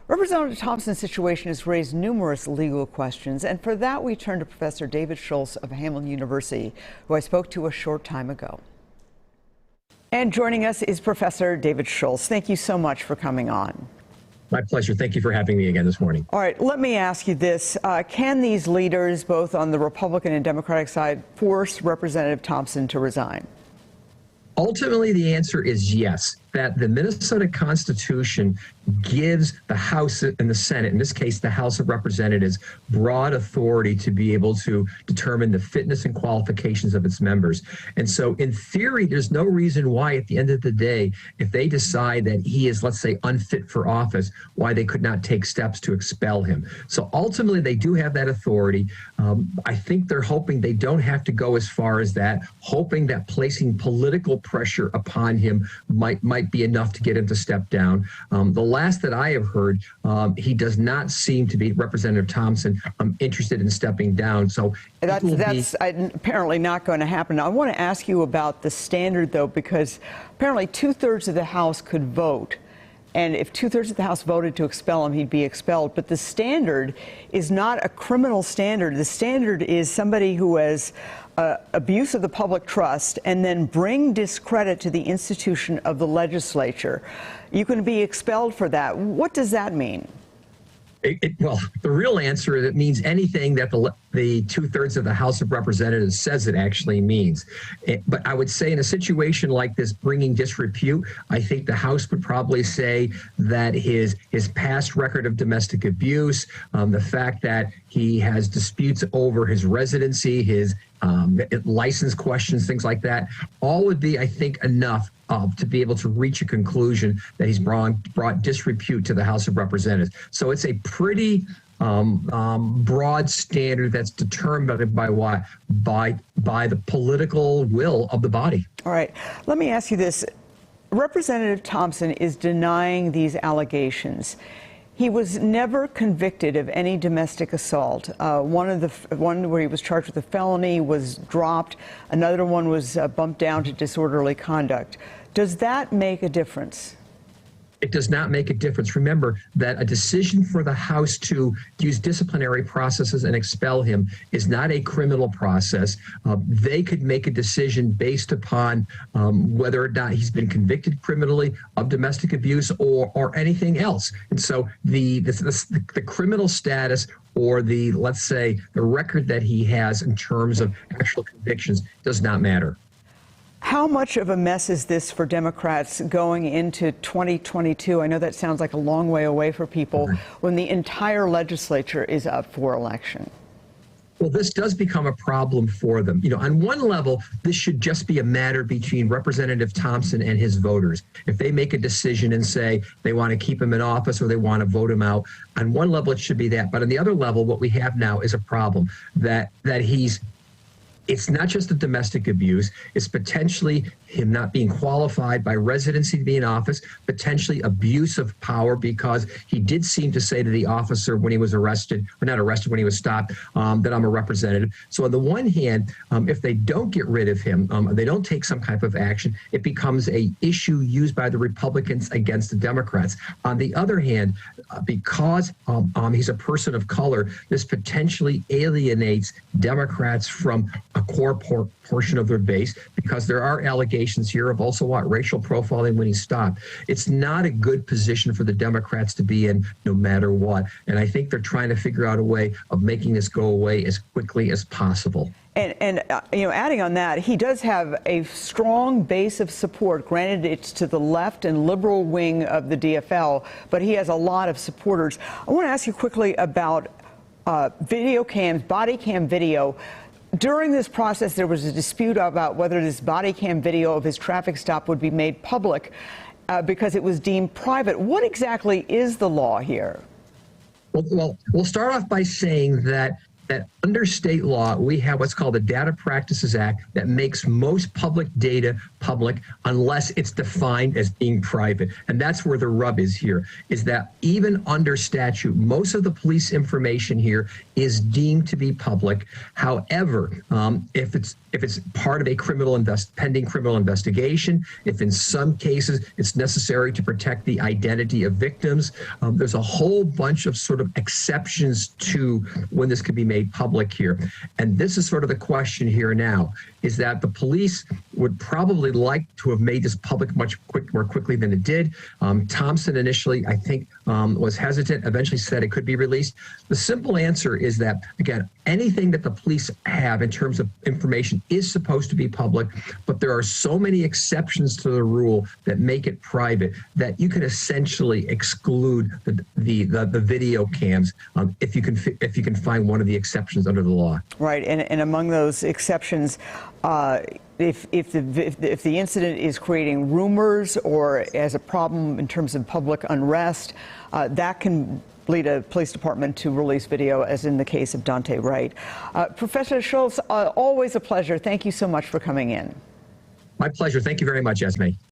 Representative Thompson's situation has raised numerous legal questions, and for that we turn to Professor David Schultz of Hamline University, who I spoke to a short time ago. And joining us is Professor David Schultz. Thank you so much for coming on. My pleasure. Thank you for having me again this morning. All right, let me ask you this. Can these leaders, both on the Republican and Democratic side, force Representative Thompson to resign? Ultimately, the answer is yes, that the Minnesota Constitution gives the House and the Senate, in this case, the House of Representatives, broad authority to be able to determine the fitness and qualifications of its members. And so in theory, there's no reason why at the end of the day, if they decide that he is, let's say, unfit for office, why they could not take steps to expel him. So ultimately, they do have that authority. I think they're hoping they don't have to go as far as that, hoping that placing political pressure upon him might be enough to get him to step down. The last that I have heard, he does not seem to be, Representative Thompson, interested in stepping down. So that's apparently not going to happen. Now, I want to ask you about the standard, though, because apparently 2/3 of the House could vote. And if 2/3 of the House voted to expel him, he'd be expelled. But the standard is not a criminal standard. The standard is somebody who has abuse of the public trust and then bring discredit to the institution of the legislature. You can be expelled for that. What does that mean? Well, the real answer is it means anything that the 2/3 of the House of Representatives says it actually means. But I would say in a situation like this, bringing disrepute, I think the House would probably say that his past record of domestic abuse, the fact that he has disputes over his residency, his license questions, things like that, all would be, I think, enough to be able to reach a conclusion that he's brought disrepute to the House of Representatives. So it's a pretty broad standard that's determined by what? By the political will of the body. All right. Let me ask you this. Representative Thompson is denying these allegations. He was never convicted of any domestic assault. One where he was charged with a felony was dropped. Another one was bumped down to disorderly conduct. Does that make a difference? It does not make a difference. Remember that a decision for the House to use disciplinary processes and expel him is not a criminal process. They could make a decision based upon whether or not he's been convicted criminally of domestic abuse or anything else. And so the criminal status or let's say, the record that he has in terms of actual convictions does not matter. How much of a mess is this for Democrats going into 2022? I know that sounds like a long way away for people when the entire legislature is up for election. Well, this does become a problem for them. You know, on one level, this should just be a matter between Representative Thompson and his voters. If they make a decision and say they want to keep him in office or they want to vote him out, on one level, it should be that. But on the other level, what we have now is a problem that it's not just the domestic abuse, it's potentially him not being qualified by residency to be in office, potentially abuse of power because he did seem to say to the officer when he was arrested, or not arrested, when he was stopped, that I'm a representative. So on the one hand, if they don't get rid of him, they don't take some type of action, it becomes a issue used by the Republicans against the Democrats. On the other hand, because he's a person of color, this potentially alienates Democrats from a core portion of their base because there are allegations here of also racial profiling when he stopped. It's not a good position for the Democrats to be in no matter what. And I think they're trying to figure out a way of making this go away as quickly as possible. And you know, adding on that, he does have a strong base of support. Granted, it's to the left and liberal wing of the DFL, but he has a lot of supporters. I want to ask you quickly about video cams, body cam video. During this process, there was a dispute about whether this body cam video of his traffic stop would be made public because it was deemed private. What exactly is the law here? Well, we'll start off by saying that that under state law, we have what's called the Data Practices Act that makes most public data public unless it's defined as being private. And that's where the rub is here, is that even under statute, most of the police information here is deemed to be public. However, if it's part of a pending criminal investigation, if in some cases it's necessary to protect the identity of victims, there's a whole bunch of sort of exceptions to when this could be made public here. And this is sort of the question here now, is that the police would probably like to have made this public much more quickly than it did. Thompson initially, I think, was hesitant, eventually said it could be released. The simple answer is that, again, anything that the police have in terms of information is supposed to be public, but there are so many exceptions to the rule that make it private that you can essentially exclude the video cams if you can find one of the exceptions under the law. Right, and among those exceptions, if the incident is creating rumors or as a problem in terms of public unrest, that can lead a police department to release video, as in the case of Daunte Wright. Professor Schultz, always a pleasure. Thank you so much for coming in. My pleasure. Thank you very much, Esme.